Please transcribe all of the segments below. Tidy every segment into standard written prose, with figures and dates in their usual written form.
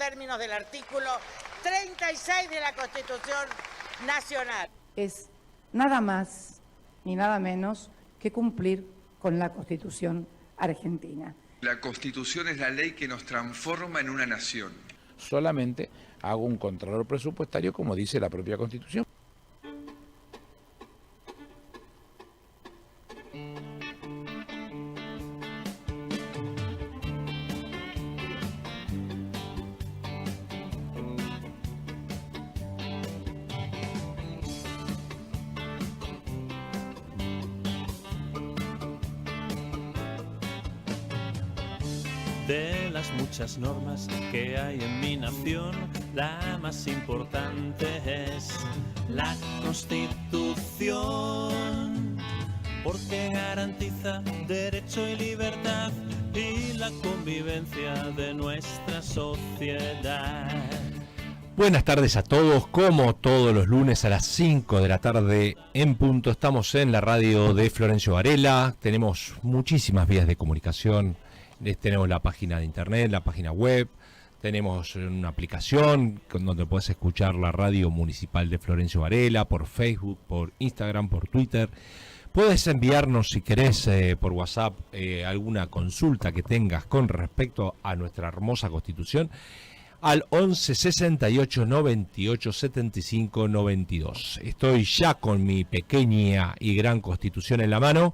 términos del artículo 36 de la Constitución Nacional. Es nada más ni nada menos que cumplir con la Constitución argentina. La Constitución es la ley que nos transforma en una nación. Solamente hago un contralor presupuestario como dice la propia Constitución. De las muchas normas que hay en mi nación, la más importante es la Constitución, porque garantiza derecho y libertad y la convivencia de nuestra sociedad. Buenas tardes a todos, como todos los lunes a las 5 de la tarde en punto, estamos en la radio de Florencio Varela, tenemos muchísimas vías de comunicación. Tenemos la página de internet, la página web, tenemos una aplicación donde puedes escuchar la radio municipal de Florencio Varela, por Facebook, por Instagram, por Twitter. Puedes enviarnos, si querés, por WhatsApp alguna consulta que tengas con respecto a nuestra hermosa Constitución al 11 68 98 75 92. Estoy ya con mi pequeña y gran Constitución en la mano.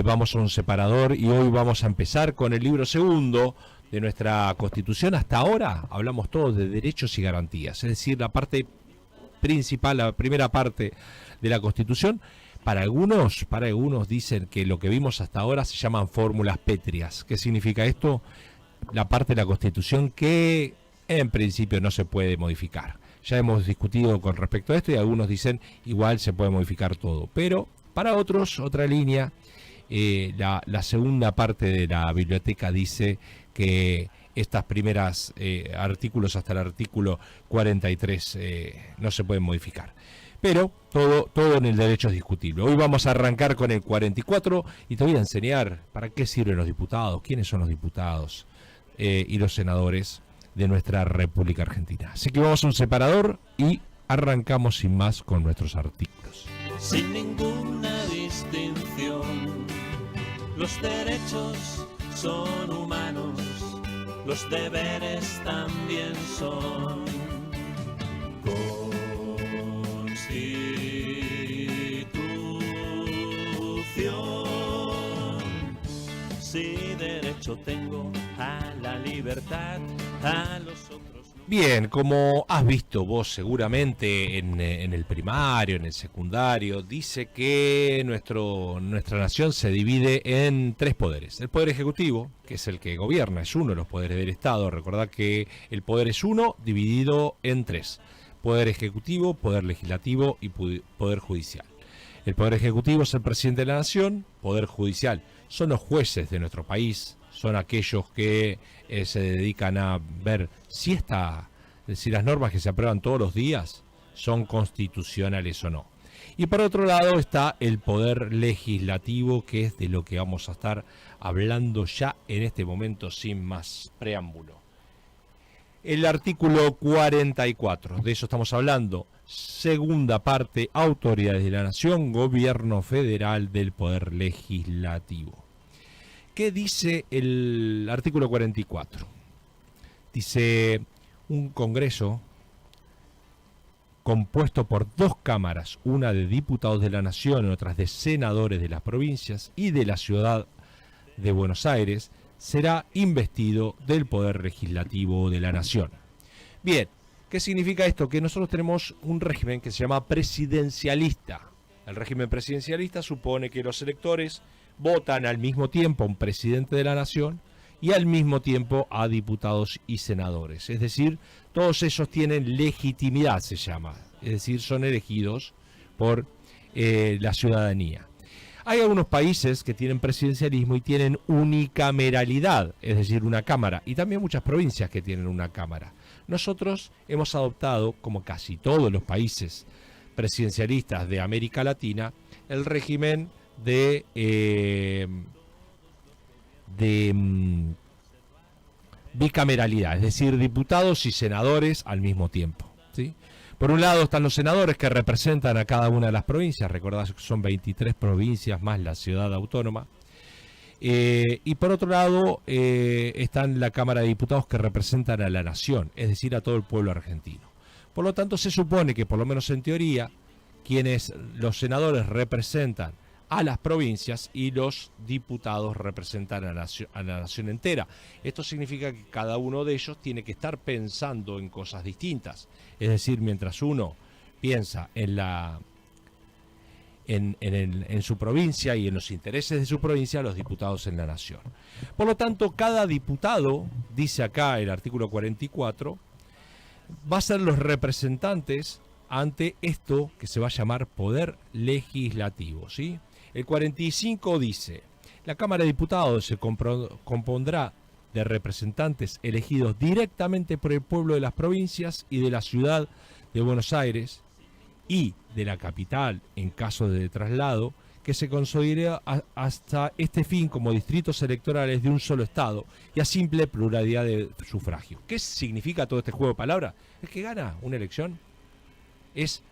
Vamos a un separador y hoy vamos a empezar con el libro segundo de nuestra Constitución. Hasta ahora hablamos todos de derechos y garantías, es decir, la parte principal, la primera parte de la Constitución. Para algunos dicen que lo que vimos hasta ahora se llaman fórmulas pétreas. ¿Qué significa esto? La parte de la Constitución que en principio no se puede modificar. Ya hemos discutido con respecto a esto y algunos dicen igual se puede modificar todo. Pero para otros, otra línea, la segunda parte de la biblioteca dice que estas primeras artículos hasta el artículo 43 no se pueden modificar. Pero todo en el derecho es discutible. Hoy vamos a arrancar con el 44 y te voy a enseñar para qué sirven los diputados, quiénes son los diputados y los senadores de nuestra República Argentina. Así que vamos a un separador y arrancamos sin más con nuestros artículos. Sin ninguna distinción, los derechos son humanos, los deberes también son. Constitución, si derecho tengo a la libertad, a los otros no. Bien, como has visto vos seguramente en el primario, en el secundario, dice que nuestra nación se divide en tres poderes. El poder ejecutivo, que es el que gobierna, es uno de los poderes del Estado. Recordad que el poder es uno dividido en tres. Poder ejecutivo, poder legislativo y poder judicial. El poder ejecutivo es el presidente de la nación, poder judicial son los jueces de nuestro país, son aquellos que se dedican a ver si las normas que se aprueban todos los días son constitucionales o no. Y por otro lado está el poder legislativo, que es de lo que vamos a estar hablando ya en este momento sin más preámbulo. El artículo 44, de eso estamos hablando. Segunda parte, autoridades de la nación, gobierno federal del poder legislativo. ¿Qué dice el artículo 44? Dice, un Congreso compuesto por dos cámaras, una de diputados de la nación y otras de senadores de las provincias y de la ciudad de Buenos Aires, será investido del poder legislativo de la nación. Bien, ¿qué significa esto? Que nosotros tenemos un régimen que se llama presidencialista. El régimen presidencialista supone que los electores votan al mismo tiempo a un presidente de la nación y al mismo tiempo a diputados y senadores. Es decir, todos ellos tienen legitimidad, se llama. Es decir, son elegidos por la ciudadanía. Hay algunos países que tienen presidencialismo y tienen unicameralidad, es decir, una cámara, y también muchas provincias que tienen una cámara. Nosotros hemos adoptado, como casi todos los países presidencialistas de América Latina, el régimen bicameralidad, es decir, diputados y senadores al mismo tiempo, ¿sí? Por un lado están los senadores que representan a cada una de las provincias, recordad que son 23 provincias más la ciudad autónoma. Y por otro lado están la Cámara de Diputados que representan a la nación, es decir, a todo el pueblo argentino. Por lo tanto, se supone que, por lo menos en teoría, los senadores representan a las provincias y los diputados representan a la nación entera. Esto significa que cada uno de ellos tiene que estar pensando en cosas distintas. Es decir, mientras uno piensa en su provincia y en los intereses de su provincia, los diputados en la nación. Por lo tanto, cada diputado, dice acá el artículo 44, va a ser los representantes ante esto que se va a llamar poder legislativo, ¿sí? El 45 dice: la Cámara de Diputados se compondrá de representantes elegidos directamente por el pueblo de las provincias y de la ciudad de Buenos Aires y de la capital en caso de traslado, que se consolidará hasta este fin como distritos electorales de un solo estado y a simple pluralidad de sufragio. ¿Qué significa todo este juego de palabras? El que gana una elección es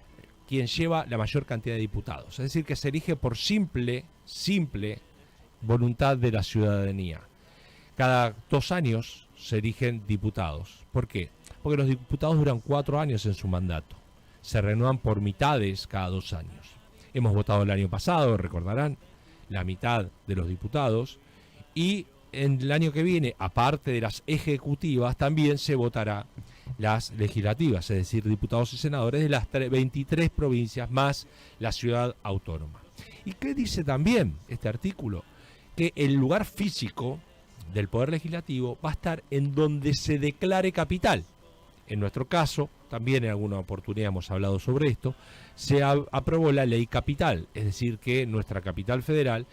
quien lleva la mayor cantidad de diputados, es decir, que se elige por simple voluntad de la ciudadanía. Cada 2 años se eligen diputados. ¿Por qué? Porque los diputados duran 4 años en su mandato. Se renuevan por mitades cada 2 años. Hemos votado el año pasado, recordarán, la mitad de los diputados, y en el año que viene, aparte de las ejecutivas, también se votará las legislativas, es decir, diputados y senadores de las 23 provincias más la ciudad autónoma. ¿Y qué dice también este artículo? Que el lugar físico del Poder Legislativo va a estar en donde se declare capital. En nuestro caso, también en alguna oportunidad hemos hablado sobre esto, se aprobó la ley capital, es decir, que nuestra capital federal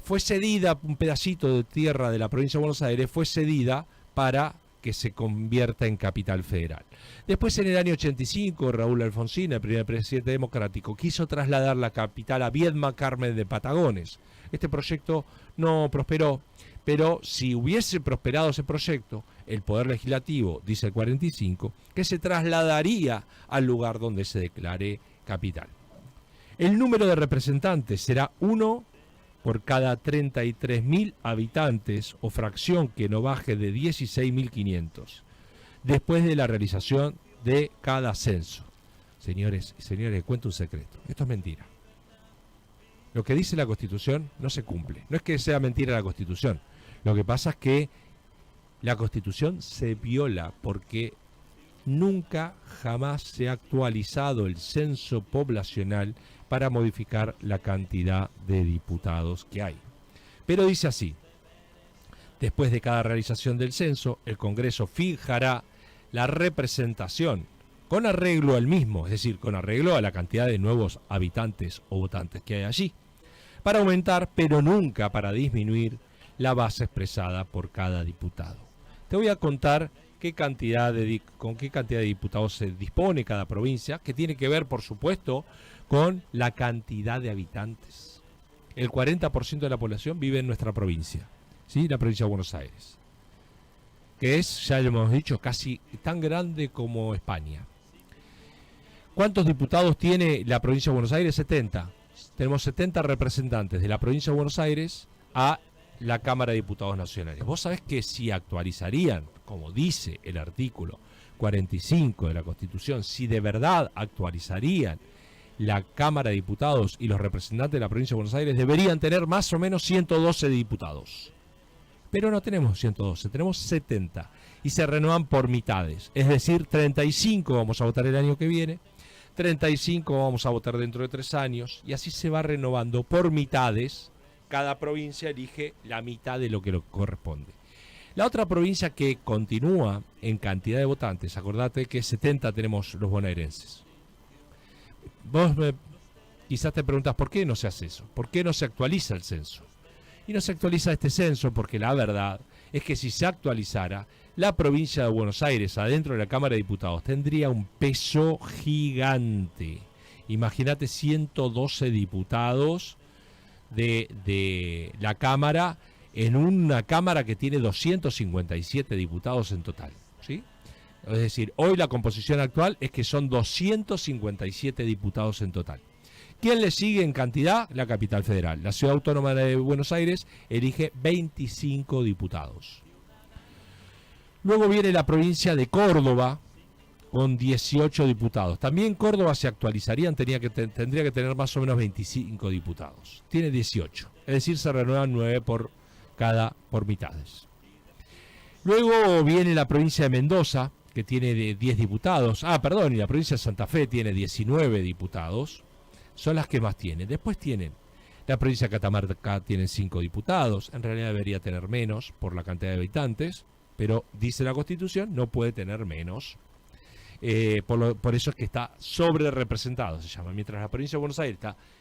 fue cedida, un pedacito de tierra de la provincia de Buenos Aires fue cedida para que se convierta en capital federal. Después, en el año 85, Raúl Alfonsín, el primer presidente democrático, quiso trasladar la capital a Viedma Carmen de Patagones. Este proyecto no prosperó, pero si hubiese prosperado ese proyecto, el Poder Legislativo, dice el 45, que se trasladaría al lugar donde se declare capital. El número de representantes será 1 por cada 33.000 habitantes o fracción que no baje de 16.500, después de la realización de cada censo. Señores y señores, cuento un secreto. Esto es mentira. Lo que dice la Constitución no se cumple. No es que sea mentira la Constitución. Lo que pasa es que la Constitución se viola porque nunca jamás se ha actualizado el censo poblacional para modificar la cantidad de diputados que hay. Pero dice así: después de cada realización del censo, el Congreso fijará la representación con arreglo al mismo, es decir, con arreglo a la cantidad de nuevos habitantes o votantes que hay allí, para aumentar, pero nunca para disminuir, la base expresada por cada diputado. Te voy a contar con qué cantidad de diputados se dispone cada provincia, que tiene que ver, por supuesto, con la cantidad de habitantes. El 40% de la población vive en nuestra provincia, ¿sí? La provincia de Buenos Aires, que es, ya lo hemos dicho, casi tan grande como España. ¿Cuántos diputados tiene la provincia de Buenos Aires? 70. Tenemos 70 representantes de la provincia de Buenos Aires a la Cámara de Diputados Nacionales. Vos sabés que si actualizarían, como dice el artículo 45 de la Constitución, si de verdad actualizarían la Cámara de Diputados y los representantes de la provincia de Buenos Aires, deberían tener más o menos 112 diputados. Pero no tenemos 112, tenemos 70. Y se renuevan por mitades. Es decir, 35 vamos a votar el año que viene, 35 vamos a votar dentro de 3 años, y así se va renovando por mitades. Cada provincia elige la mitad de lo que le corresponde. La otra provincia que continúa en cantidad de votantes, acordate que 70 tenemos los bonaerenses. Vos quizás te preguntas por qué no se hace eso, por qué no se actualiza el censo. Y no se actualiza este censo porque la verdad es que si se actualizara, la provincia de Buenos Aires, adentro de la Cámara de Diputados, tendría un peso gigante. Imagínate 112 diputados de la Cámara en una Cámara que tiene 257 diputados en total, ¿sí? Es decir, hoy la composición actual es que son 257 diputados en total. ¿Quién le sigue en cantidad? La Capital Federal. La Ciudad Autónoma de Buenos Aires elige 25 diputados. Luego viene la provincia de Córdoba con 18 diputados. También Córdoba se actualizarían, tendría que tener más o menos 25 diputados. Tiene 18, es decir, se renuevan 9 por mitades. Luego viene la provincia de Mendoza, que tiene 10 diputados. Y la provincia de Santa Fe tiene 19 diputados. Son las que más tienen. Después tienen la provincia de Catamarca, tienen 5 diputados. En realidad debería tener menos por la cantidad de habitantes, pero dice la Constitución, no puede tener menos. Por eso es que está sobre representado, se llama. Mientras la provincia de Buenos Aires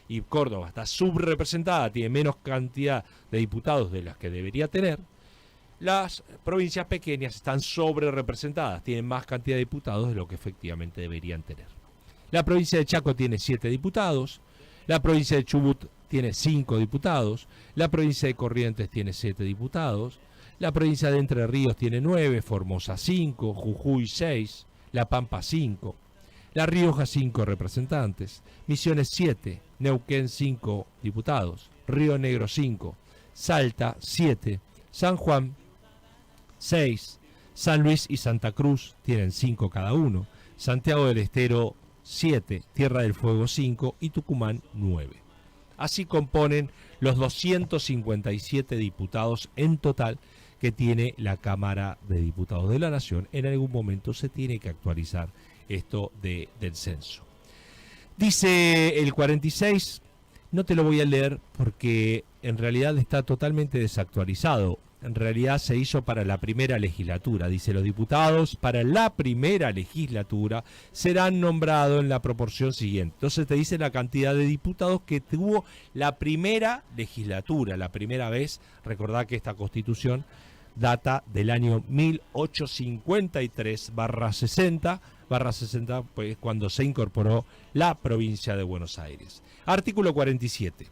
y Córdoba está subrepresentada, tiene menos cantidad de diputados de las que debería tener, las provincias pequeñas están sobre representadas, tienen más cantidad de diputados de lo que efectivamente deberían tener. La provincia de Chaco tiene 7 diputados, la provincia de Chubut tiene 5 diputados, la provincia de Corrientes tiene 7 diputados, la provincia de Entre Ríos tiene 9, Formosa 5, Jujuy 6, La Pampa 5, La Rioja 5 representantes, Misiones 7, Neuquén 5 diputados, Río Negro 5, Salta 7, San Juan 6, San Luis y Santa Cruz tienen 5 cada uno, Santiago del Estero 7, Tierra del Fuego 5 y Tucumán 9. Así componen los 257 diputados en total que tiene la Cámara de Diputados de la Nación. En algún momento se tiene que actualizar esto del censo. Dice el 46, no te lo voy a leer porque en realidad está totalmente desactualizado. En realidad se hizo para la primera legislatura. Dice, los diputados para la primera legislatura serán nombrados en la proporción siguiente. Entonces te dice la cantidad de diputados que tuvo la primera legislatura, la primera vez. Recordad que esta Constitución data del año 1853/60, pues cuando se incorporó la provincia de Buenos Aires. Artículo 47.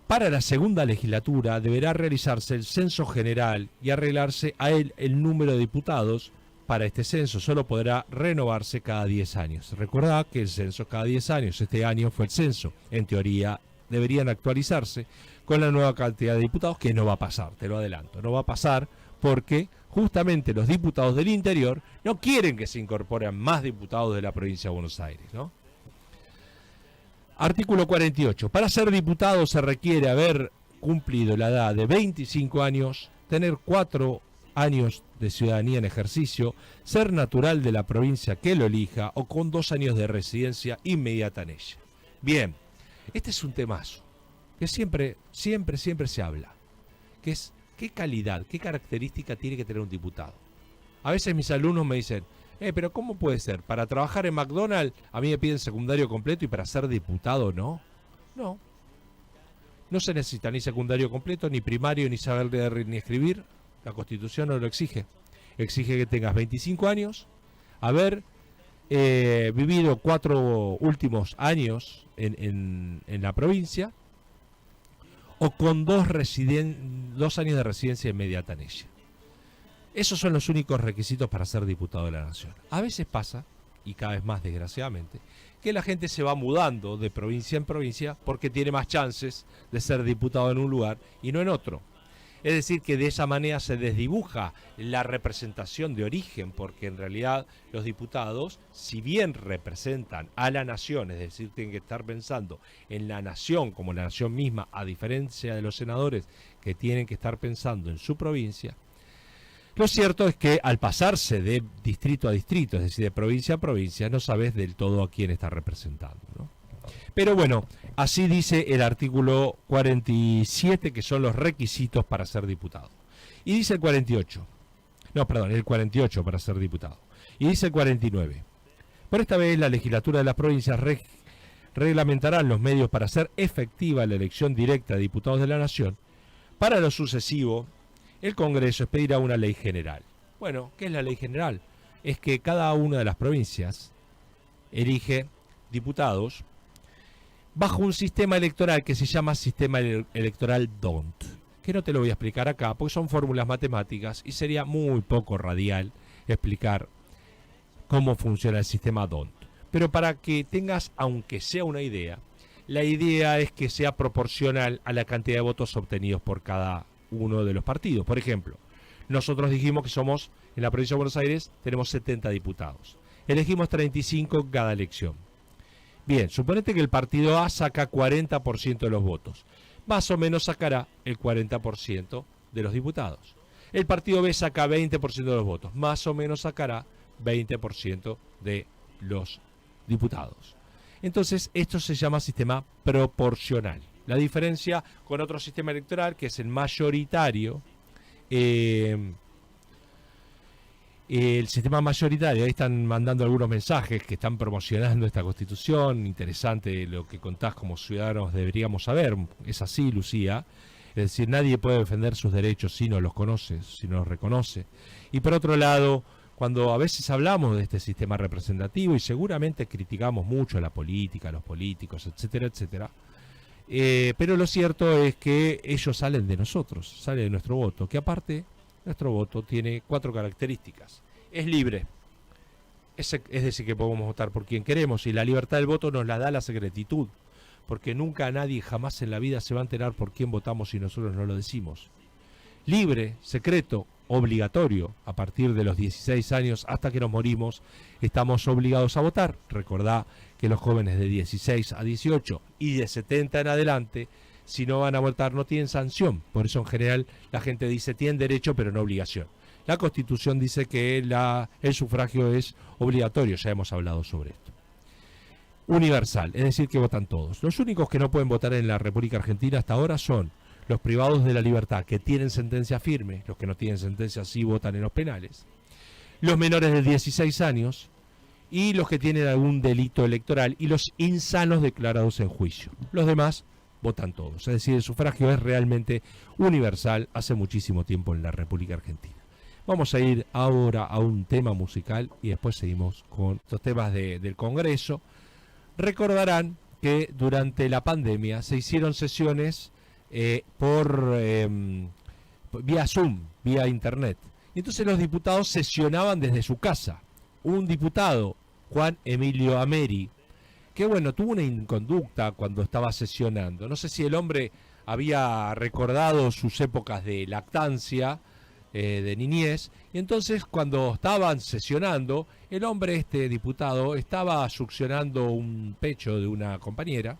Para la segunda legislatura deberá realizarse el censo general y arreglarse a él el número de diputados. Para este censo solo podrá renovarse cada 10 años. Recordad que el censo cada 10 años, este año fue el censo. En teoría deberían actualizarse con la nueva cantidad de diputados, que no va a pasar, te lo adelanto. No va a pasar porque justamente los diputados del interior no quieren que se incorporen más diputados de la provincia de Buenos Aires, ¿no? Artículo 48. Para ser diputado se requiere haber cumplido la edad de 25 años, tener 4 años de ciudadanía en ejercicio, ser natural de la provincia que lo elija o con 2 años de residencia inmediata en ella. Bien, este es un temazo que siempre se habla, que es qué calidad, qué característica tiene que tener un diputado. A veces mis alumnos me dicen, pero ¿cómo puede ser? Para trabajar en McDonald's a mí me piden secundario completo y para ser diputado no. No. No se necesita ni secundario completo, ni primario, ni saber leer ni escribir. La Constitución no lo exige. Exige que tengas 25 años, haber vivido 4 últimos años en la provincia o con 2 años de residencia inmediata en ella. Esos son los únicos requisitos para ser diputado de la Nación. A veces pasa, y cada vez más desgraciadamente, que la gente se va mudando de provincia en provincia porque tiene más chances de ser diputado en un lugar y no en otro. Es decir, que de esa manera se desdibuja la representación de origen, porque en realidad los diputados, si bien representan a la nación, es decir, tienen que estar pensando en la nación como la nación misma, a diferencia de los senadores que tienen que estar pensando en su provincia. Lo cierto es que al pasarse de distrito a distrito, es decir, de provincia a provincia, no sabes del todo a quién está representando, ¿no? Pero bueno, así dice el artículo 47, que son los requisitos para ser diputado. Y dice el 48, el 48 para ser diputado. Y dice el 49, por esta vez la legislatura de las provincias reglamentarán los medios para hacer efectiva la elección directa de diputados de la Nación. Para lo sucesivo, el Congreso expedirá una ley general. Bueno, ¿qué es la ley general? Es que cada una de las provincias elige diputados bajo un sistema electoral que se llama sistema electoral DONT, que no te lo voy a explicar acá porque son fórmulas matemáticas y sería muy poco radial explicar cómo funciona el sistema DONT. Pero para que tengas, aunque sea una idea, la idea es que sea proporcional a la cantidad de votos obtenidos por cada uno de los partidos. Por ejemplo, nosotros dijimos que somos, en la provincia de Buenos Aires, tenemos 70 diputados. Elegimos 35 en cada elección. Bien, suponete que el partido A saca 40% de los votos. Más o menos sacará el 40% de los diputados. El partido B saca 20% de los votos. Más o menos sacará 20% de los diputados. Entonces, esto se llama sistema proporcional. La diferencia con otro sistema electoral, que es el mayoritario, el sistema mayoritario, ahí están mandando algunos mensajes que están promocionando esta Constitución. Interesante lo que contás, como ciudadanos deberíamos saber. Es así, Lucía. Es decir, nadie puede defender sus derechos si no los conoce, si no los reconoce. Y por otro lado, cuando a veces hablamos de este sistema representativo y seguramente criticamos mucho a la política, a los políticos, etcétera, etcétera, pero lo cierto es que ellos salen de nosotros, sale de nuestro voto, que aparte nuestro voto tiene 4 características. Es libre, es decir, que podemos votar por quien queremos, y la libertad del voto nos la da la secretitud, porque nunca nadie jamás en la vida se va a enterar por quién votamos si nosotros no lo decimos. Libre, secreto, obligatorio. A partir de los 16 años hasta que nos morimos estamos obligados a votar. Recordá que los jóvenes de 16 a 18 y de 70 en adelante, si no van a votar, no tienen sanción. Por eso en general la gente dice tienen derecho pero no obligación. La Constitución dice que el sufragio es obligatorio, ya hemos hablado sobre esto. Universal, es decir que votan todos. Los únicos que no pueden votar en la República Argentina hasta ahora son los privados de la libertad, que tienen sentencia firme. Los que no tienen sentencia sí votan en los penales. Los menores de 16 años y los que tienen algún delito electoral y los insanos declarados en juicio. Los demás votan todos. Es decir, el sufragio es realmente universal hace muchísimo tiempo en la República Argentina. Vamos a ir ahora a un tema musical y después seguimos con los temas del Congreso. Recordarán que durante la pandemia se hicieron sesiones por vía Zoom, vía Internet. Entonces los diputados sesionaban desde su casa. Un diputado, Juan Emilio Ameri, que bueno, tuvo una inconducta cuando estaba sesionando. No sé si el hombre había recordado sus épocas de lactancia, de niñez, y entonces cuando estaban sesionando, el hombre, este diputado, estaba succionando un pecho de una compañera,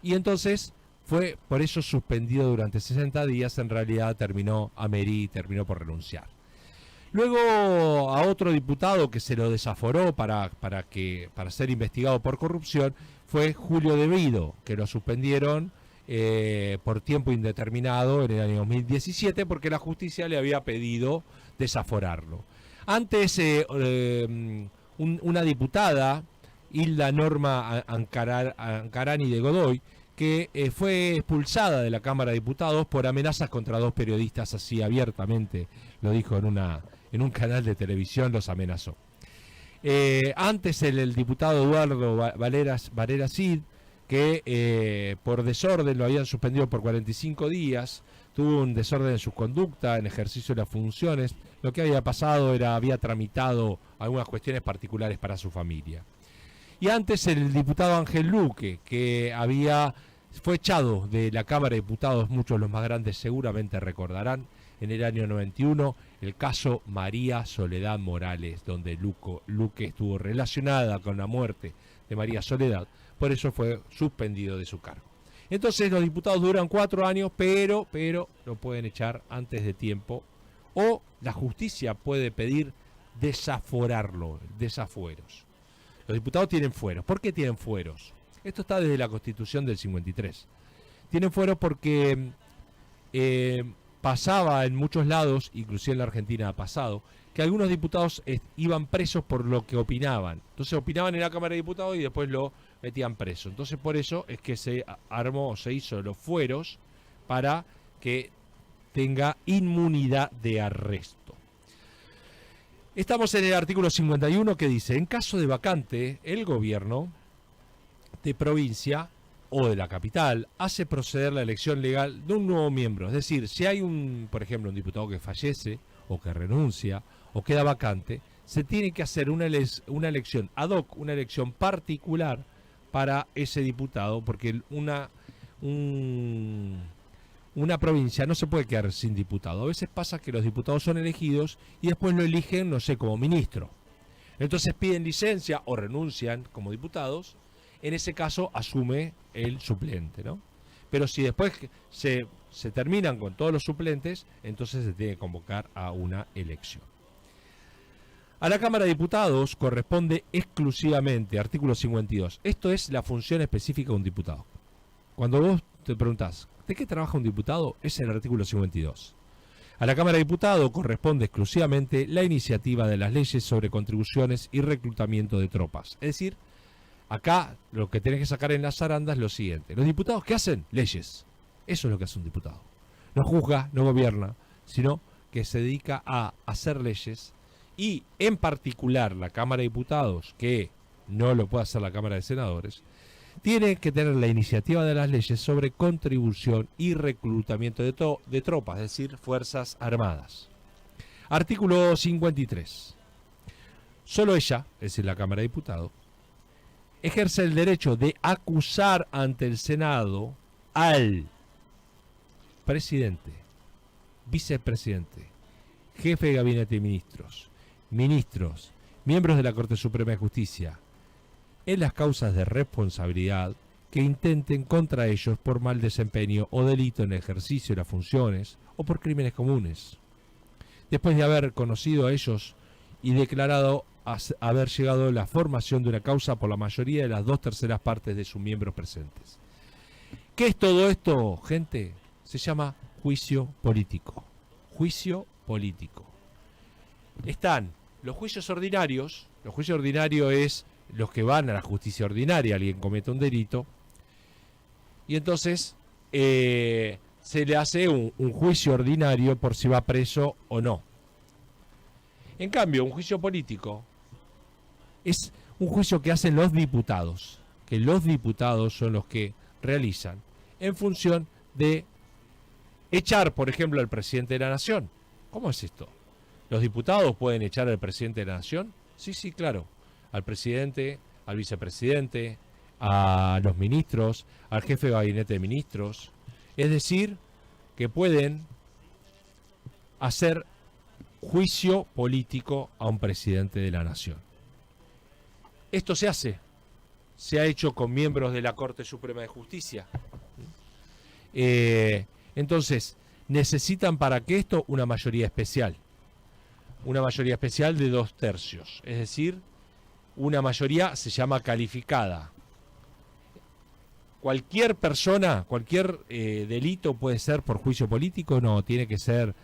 y entonces fue por eso suspendido durante 60 días. En realidad terminó por renunciar. Luego a otro diputado que se lo desaforó para ser investigado por corrupción fue Julio De Vido, que lo suspendieron por tiempo indeterminado en el año 2017 porque la justicia le había pedido desaforarlo. Antes una diputada, Hilda Norma Ancarani de Godoy, que fue expulsada de la Cámara de Diputados por amenazas contra 2 periodistas, así abiertamente lo dijo en un canal de televisión, los amenazó. Antes el diputado Eduardo Valera Cid, que por desorden lo habían suspendido por 45 días, tuvo un desorden en su conducta, en ejercicio de las funciones. Lo que había pasado había tramitado algunas cuestiones particulares para su familia. Y antes el diputado Ángel Luque, que fue echado de la Cámara de Diputados, muchos los más grandes seguramente recordarán, en el año 91, el caso María Soledad Morales, donde Luque estuvo relacionada con la muerte de María Soledad, por eso fue suspendido de su cargo. Entonces los diputados duran 4 años, pero lo pueden echar antes de tiempo, o la justicia puede pedir desaforarlo, desafueros. Los diputados tienen fueros. ¿Por qué tienen fueros? Esto está desde la Constitución del 53. Tienen fueros porque pasaba en muchos lados, inclusive en la Argentina ha pasado, que algunos diputados iban presos por lo que opinaban. Entonces opinaban en la Cámara de Diputados y después lo metían preso. Entonces por eso es que se hizo los fueros para que tenga inmunidad de arresto. Estamos en el artículo 51 que dice: en caso de vacante, el gobierno de provincia o de la capital hace proceder la elección legal de un nuevo miembro. Es decir, si hay por ejemplo, un diputado que fallece o que renuncia o queda vacante, se tiene que hacer una elección ad hoc, una elección particular para ese diputado, porque una provincia no se puede quedar sin diputado. A veces pasa que los diputados son elegidos y después lo eligen, no sé, como ministro. Entonces piden licencia o renuncian como diputados. En ese caso asume el suplente, ¿no? Pero si después se terminan con todos los suplentes, entonces se tiene que convocar a una elección. A la Cámara de Diputados corresponde exclusivamente, artículo 52, esto es la función específica de un diputado. Cuando vos te preguntás, ¿de qué trabaja un diputado? Es el artículo 52. A la Cámara de Diputados corresponde exclusivamente la iniciativa de las leyes sobre contribuciones y reclutamiento de tropas. Es decir, acá lo que tenés que sacar en la zaranda es lo siguiente. ¿Los diputados qué hacen? Leyes. Eso es lo que hace un diputado. No juzga, no gobierna, sino que se dedica a hacer leyes. Y en particular la Cámara de Diputados, que no lo puede hacer la Cámara de Senadores, tiene que tener la iniciativa de las leyes sobre contribución y reclutamiento de tropas, es decir, Fuerzas Armadas. Artículo 53. Solo ella, es decir, la Cámara de Diputados, ejerce el derecho de acusar ante el Senado al presidente, vicepresidente, jefe de gabinete de ministros, miembros de la Corte Suprema de Justicia, en las causas de responsabilidad que intenten contra ellos por mal desempeño o delito en el ejercicio de las funciones o por crímenes comunes. Después de haber conocido a ellos y declarado haber llegado a la formación de una causa por la mayoría de las 2/3 partes de sus miembros presentes. ¿Qué es todo esto, gente? Se llama juicio político. Juicio político. Están los juicios ordinarios. Los juicios ordinarios es los que van a la justicia ordinaria. Alguien comete un delito y entonces se le hace un juicio ordinario por si va preso o no. En cambio, un juicio político es un juicio que hacen los diputados, que los diputados son los que realizan en función de echar, por ejemplo, al presidente de la Nación. ¿Cómo es esto? ¿Los diputados pueden echar al presidente de la Nación? Sí, claro. Al presidente, al vicepresidente, a los ministros, al jefe de gabinete de ministros. Es decir, que pueden hacer juicio político a un presidente de la Nación. Esto se ha hecho con miembros de la Corte Suprema de Justicia. Entonces, necesitan para que esto una mayoría especial. Una mayoría especial de 2/3. Es decir, una mayoría se llama calificada. Cualquier persona, cualquier delito puede ser por juicio político, no, tiene que ser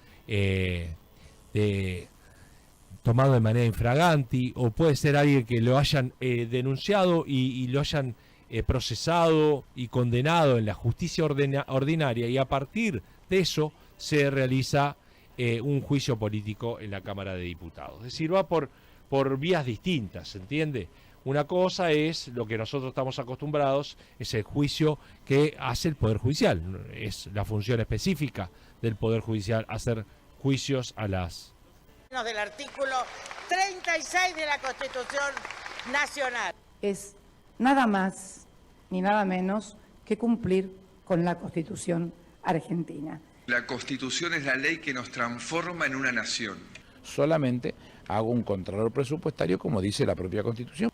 tomado de manera infraganti, o puede ser alguien que lo hayan denunciado y lo hayan procesado y condenado en la justicia ordinaria, y a partir de eso se realiza un juicio político en la Cámara de Diputados. Es decir, va por vías distintas, ¿se entiende? Una cosa es lo que nosotros estamos acostumbrados, es el juicio que hace el Poder Judicial. Es la función específica del Poder Judicial hacer juicios a las... Del artículo 36 de la Constitución Nacional. Es nada más ni nada menos que cumplir con la Constitución argentina. La Constitución es la ley que nos transforma en una nación. Solamente hago un contralor presupuestario, como dice la propia Constitución.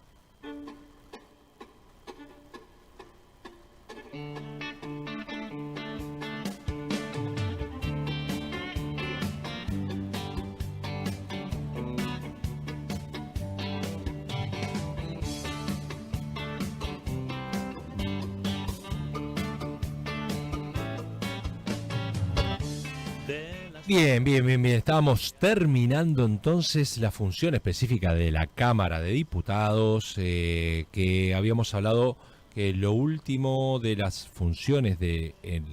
Bien. Estábamos terminando entonces la función específica de la Cámara de Diputados, que habíamos hablado que lo último de las funciones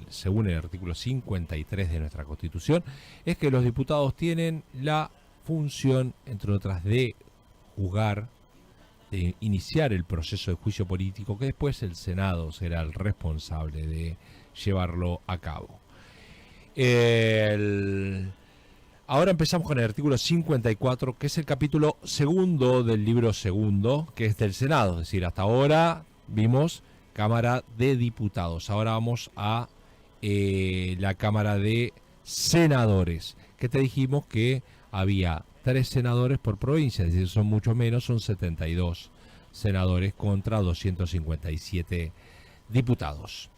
según el artículo 53 de nuestra Constitución, es que los diputados tienen la función, entre otras, de juzgar de iniciar el proceso de juicio político, que después el Senado será el responsable de llevarlo a cabo. Ahora empezamos con el artículo 54, que es el capítulo segundo del libro segundo, que es del Senado. Es decir, hasta ahora vimos Cámara de Diputados. Ahora vamos a la Cámara de Senadores, que te dijimos que había 3 senadores por provincia, es decir, son mucho menos, son 72 senadores contra 257 diputados.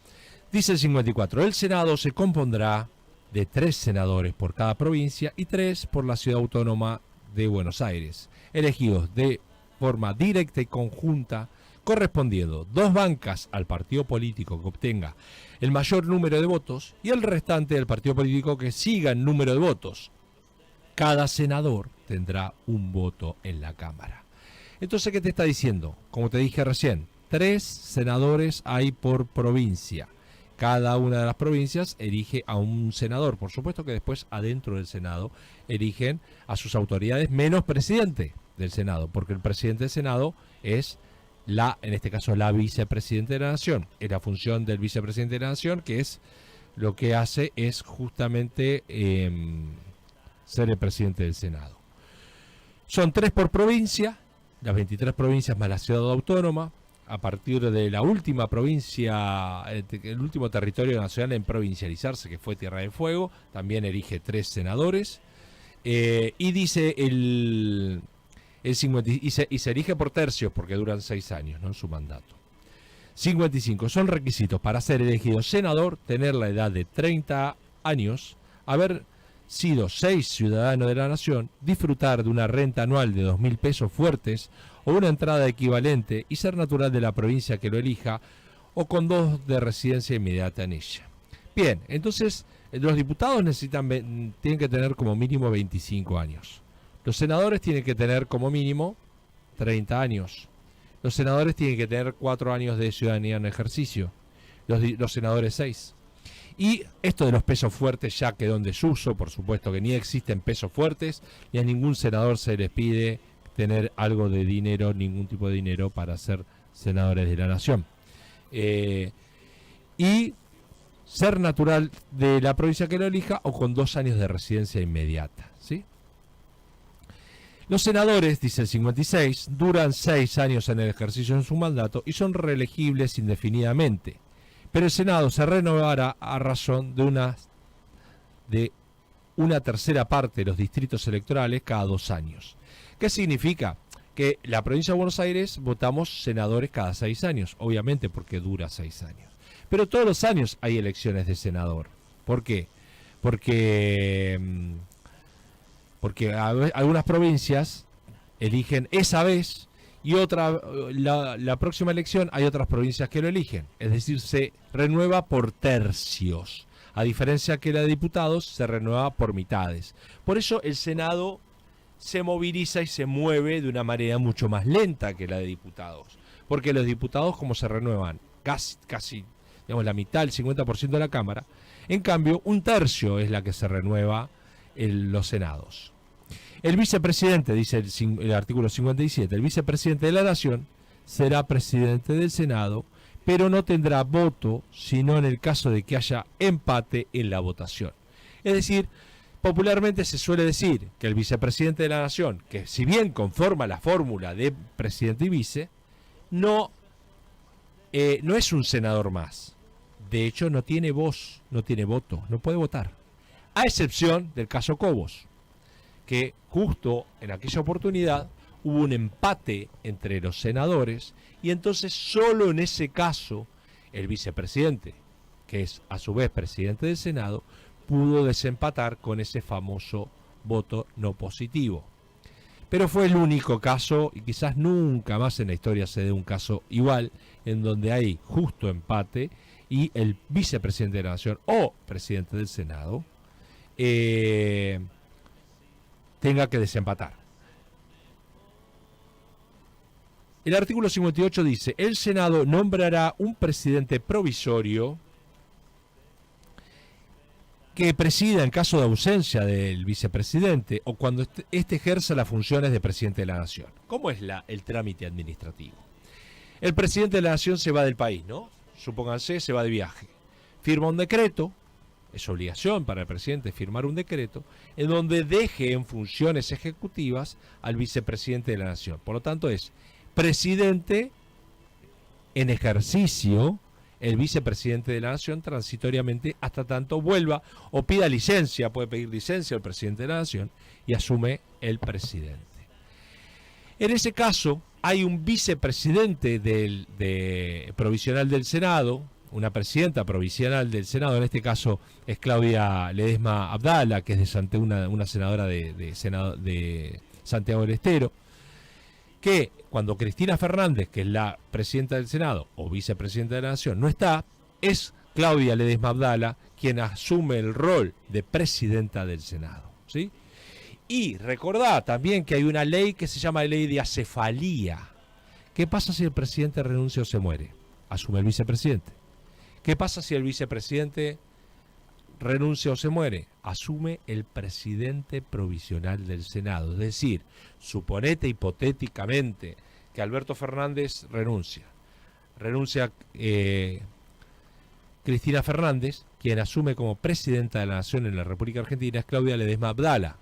Dice el 54, el Senado se compondrá de 3 senadores por cada provincia y 3 por la Ciudad Autónoma de Buenos Aires, elegidos de forma directa y conjunta, correspondiendo 2 bancas al partido político que obtenga el mayor número de votos y el restante del partido político que siga el número de votos. Cada senador tendrá un voto en la Cámara. Entonces, ¿qué te está diciendo? Como te dije recién, 3 senadores hay por provincia. Cada una de las provincias elige a un senador. Por supuesto que después, adentro del Senado, eligen a sus autoridades menos presidente del Senado, porque el presidente del Senado es en este caso, la vicepresidenta de la Nación. Es la función del vicepresidente de la Nación, que es lo que hace es justamente ser el presidente del Senado. Son 3 por provincia, las 23 provincias más la ciudad autónoma. A partir de la última provincia, el último territorio nacional en provincializarse, que fue Tierra del Fuego, también elige 3 senadores. Y dice y se elige por tercios porque duran 6 años, ¿no?, su mandato. 55. Son requisitos para ser elegido senador: tener la edad de 30 años, haber sido 6 ciudadano de la nación, disfrutar de una renta anual de 2.000 pesos fuertes o una entrada equivalente y ser natural de la provincia que lo elija o con 2 de residencia inmediata en ella. Bien, entonces los diputados tienen que tener como mínimo 25 años. Los senadores tienen que tener como mínimo 30 años. Los senadores tienen que tener 4 años de ciudadanía en ejercicio. Los senadores 6. Y esto de los pesos fuertes ya quedó en desuso. Por supuesto que ni existen pesos fuertes, ni a ningún senador se les pide tener algo de dinero, ningún tipo de dinero para ser senadores de la nación. Y ser natural de la provincia que lo elija o con 2 años de residencia inmediata, ¿sí? Los senadores, dice el 56, duran 6 años en el ejercicio de su mandato y son reelegibles indefinidamente. Pero el Senado se renovará a razón de una tercera parte de los distritos electorales cada 2 años. ¿Qué significa? Que la provincia de Buenos Aires votamos senadores cada 6 años, obviamente porque dura 6 años. Pero todos los años hay elecciones de senador. ¿Por qué? Porque algunas provincias eligen esa vez y la próxima elección hay otras provincias que lo eligen. Es decir, se renueva por tercios. A diferencia que la de diputados se renueva por mitades. Por eso el Senado se moviliza y se mueve de una manera mucho más lenta que la de diputados. Porque los diputados, como se renuevan casi digamos, la mitad, el 50% de la Cámara, en cambio, un tercio es la que se renueva los senados. El vicepresidente, dice el artículo 57, el vicepresidente de la Nación será presidente del Senado, pero no tendrá voto sino en el caso de que haya empate en la votación. Es decir, popularmente se suele decir que el vicepresidente de la Nación, que si bien conforma la fórmula de presidente y vice, no es un senador más. De hecho, no tiene voz, no tiene voto, no puede votar. A excepción del caso Cobos, que justo en aquella oportunidad hubo un empate entre los senadores y entonces solo en ese caso el vicepresidente, que es a su vez presidente del Senado, pudo desempatar con ese famoso voto no positivo. Pero fue el único caso, y quizás nunca más en la historia se dé un caso igual, en donde hay justo empate y el vicepresidente de la Nación o presidente del Senado tenga que desempatar. El artículo 58 dice: el Senado nombrará un presidente provisorio que presida en caso de ausencia del vicepresidente o cuando éste ejerza las funciones de presidente de la Nación. ¿Cómo es el trámite administrativo? El presidente de la Nación se va del país, ¿no? Supónganse, se va de viaje. Firma un decreto, es obligación para el presidente firmar un decreto, en donde deje en funciones ejecutivas al vicepresidente de la Nación. Por lo tanto, es presidente en ejercicio el vicepresidente de la Nación transitoriamente hasta tanto vuelva o pida licencia, puede pedir licencia al presidente de la Nación y asume el presidente. En ese caso, hay un vicepresidente provisional del Senado, una presidenta provisional del Senado, en este caso es Claudia Ledesma Abdala, que es una senadora de Santiago del Estero, que cuando Cristina Fernández, que es la presidenta del Senado o vicepresidenta de la Nación, no está, es Claudia Ledesma Abdala quien asume el rol de presidenta del Senado, ¿sí? Y recordá también que hay una ley que se llama ley de acefalía. ¿Qué pasa si el presidente renuncia o se muere? Asume el vicepresidente. ¿Qué pasa si el vicepresidente renuncia o se muere? Asume el presidente provisional del Senado. Es decir, suponete hipotéticamente que Alberto Fernández renuncia. Renuncia Cristina Fernández, quien asume como presidenta de la Nación en la República Argentina es Claudia Ledesma Abdala,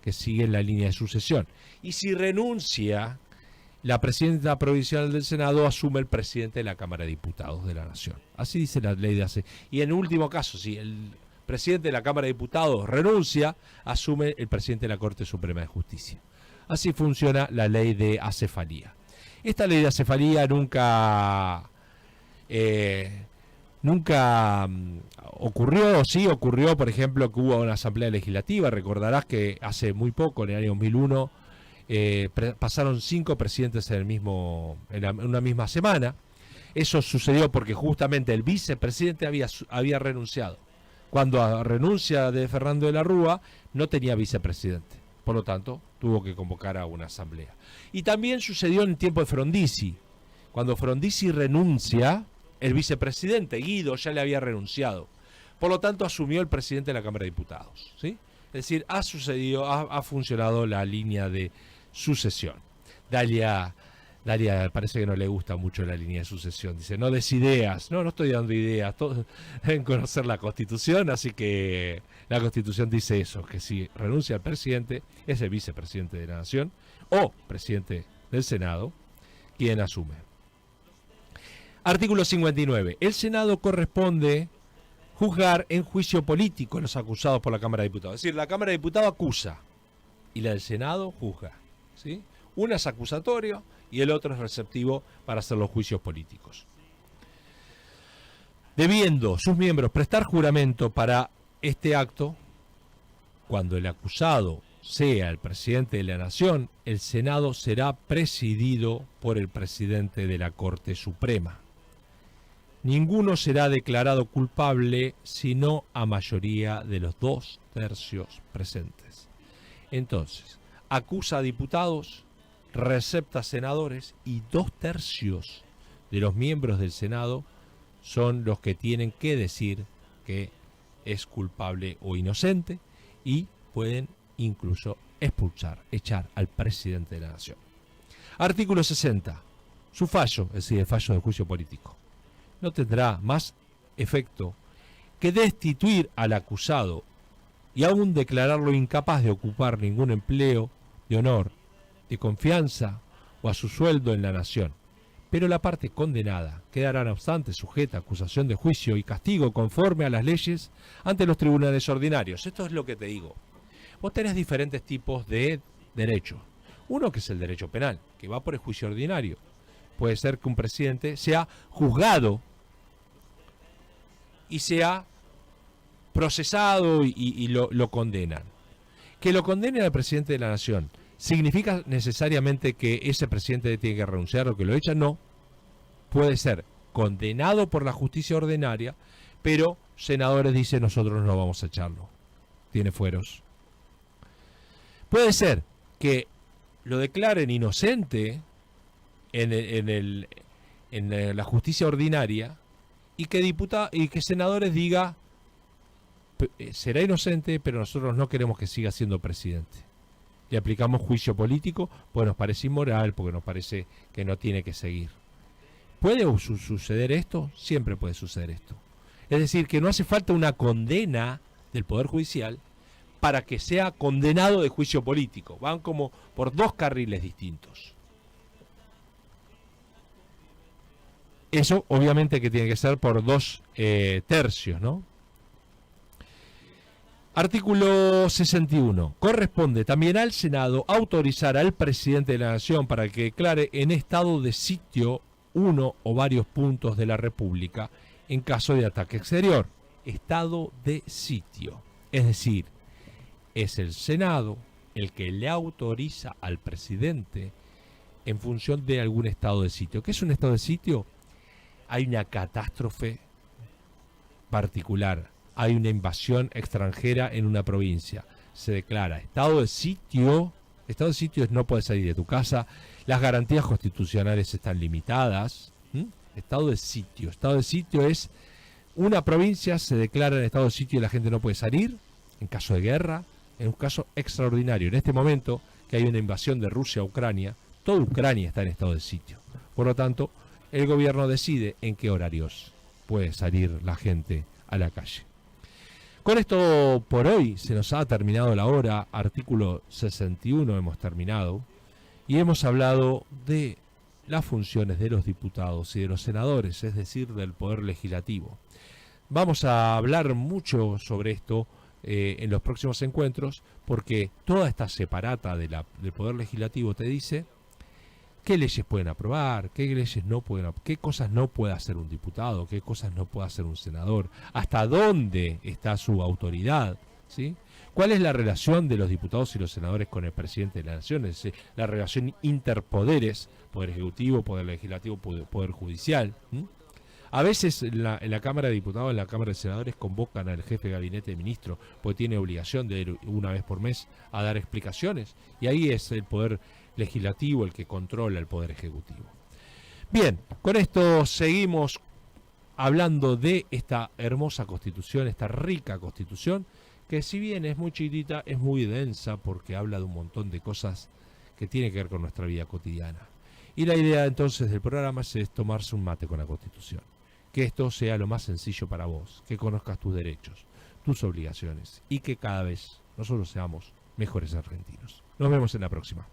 que sigue en la línea de sucesión. Y si renuncia la presidenta provisional del Senado, asume el presidente de la Cámara de Diputados de la Nación. Así dice la ley de ACE. Y en último caso, si el presidente de la Cámara de Diputados renuncia, asume el presidente de la Corte Suprema de Justicia. Así funciona la ley de acefalía. Esta ley de acefalía nunca ocurrió, sí ocurrió, por ejemplo, que hubo una asamblea legislativa. Recordarás que hace muy poco, en el año 2001, pasaron 5 presidentes en una misma semana. Eso sucedió porque justamente el vicepresidente había renunciado. Cuando a renuncia de Fernando de la Rúa, no tenía vicepresidente. Por lo tanto, tuvo que convocar a una asamblea. Y también sucedió en el tiempo de Frondizi. Cuando Frondizi renuncia, el vicepresidente Guido ya le había renunciado. Por lo tanto, asumió el presidente de la Cámara de Diputados, ¿sí? Es decir, ha funcionado la línea de sucesión. Dalia parece que no le gusta mucho la línea de sucesión. Dice, no des ideas. No estoy dando ideas. Todos deben conocer la Constitución, así que la Constitución dice eso, que si renuncia al presidente, es el vicepresidente de la Nación o presidente del Senado quien asume. Artículo 59. El Senado corresponde juzgar en juicio político a los acusados por la Cámara de Diputados. Es decir, la Cámara de Diputados acusa y la del Senado juzga, ¿sí? Una es acusatorio y el otro es receptivo para hacer los juicios políticos. Debiendo sus miembros prestar juramento para este acto, cuando el acusado sea el presidente de la Nación, el Senado será presidido por el presidente de la Corte Suprema. Ninguno será declarado culpable sino a mayoría de los 2/3 presentes. Entonces, acusa a diputados, recepta senadores y 2/3 de los miembros del Senado son los que tienen que decir que es culpable o inocente y pueden incluso echar al presidente de la Nación. Artículo 60. Su fallo, es decir, el fallo de juicio político, no tendrá más efecto que destituir al acusado y aún declararlo incapaz de ocupar ningún empleo de honor, de confianza o a su sueldo en la Nación. Pero la parte condenada quedará no obstante sujeta a acusación de juicio y castigo conforme a las leyes ante los tribunales ordinarios. Esto es lo que te digo. Vos tenés diferentes tipos de derechos. Uno que es el derecho penal, que va por el juicio ordinario. Puede ser que un presidente sea juzgado y sea procesado y lo condenan. Que lo condenen al presidente de la Nación, ¿significa necesariamente que ese presidente tiene que renunciar o que lo echan? No. Puede ser condenado por la justicia ordinaria, pero senadores dicen nosotros no vamos a echarlo. Tiene fueros. Puede ser que lo declaren inocente en la justicia ordinaria y que senadores diga será inocente, pero nosotros no queremos que siga siendo presidente. Le aplicamos juicio político porque nos parece inmoral, porque nos parece que no tiene que seguir. ¿Puede suceder esto? Siempre puede suceder esto. Es decir, que no hace falta una condena del Poder Judicial para que sea condenado de juicio político. Van como por dos carriles distintos. Eso obviamente que tiene que ser por 2 tercios, ¿no? Artículo 61. Corresponde también al Senado autorizar al presidente de la Nación para que declare en estado de sitio uno o varios puntos de la República en caso de ataque exterior. Estado de sitio. Es decir, es el Senado el que le autoriza al presidente en función de algún estado de sitio. ¿Qué es un estado de sitio? Hay una catástrofe particular, hay una invasión extranjera en una provincia. Se declara estado de sitio. Estado de sitio es no poder salir de tu casa, las garantías constitucionales están limitadas. Estado de sitio. Estado de sitio es una provincia se declara en estado de sitio y la gente no puede salir en caso de guerra, en un caso extraordinario. En este momento que hay una invasión de Rusia a Ucrania, toda Ucrania está en estado de sitio. Por lo tanto, el gobierno decide en qué horarios puede salir la gente a la calle. Con esto por hoy se nos ha terminado la hora. Artículo 61 hemos terminado y hemos hablado de las funciones de los diputados y de los senadores, es decir, del Poder Legislativo. Vamos a hablar mucho sobre esto en los próximos encuentros, porque toda esta separata del Poder Legislativo te dice qué leyes pueden aprobar, qué leyes no pueden, qué cosas no puede hacer un diputado, qué cosas no puede hacer un senador, hasta dónde está su autoridad, ¿sí? ¿Cuál es la relación de los diputados y los senadores con el presidente de la Nación? Es decir, la relación interpoderes, Poder Ejecutivo, Poder Legislativo, Poder Judicial. A veces en la Cámara de Diputados, en la Cámara de Senadores, convocan al jefe de gabinete de ministros, porque tiene obligación de ir una vez por mes a dar explicaciones, y ahí es el Poder Legislativo el que controla el Poder Ejecutivo. Bien, con esto seguimos hablando de esta hermosa Constitución, esta rica Constitución, que si bien es muy chiquitita, es muy densa porque habla de un montón de cosas que tienen que ver con nuestra vida cotidiana. Y la idea entonces del programa es tomarse un mate con la Constitución. Que esto sea lo más sencillo para vos, que conozcas tus derechos, tus obligaciones y que cada vez nosotros seamos mejores argentinos. Nos vemos en la próxima.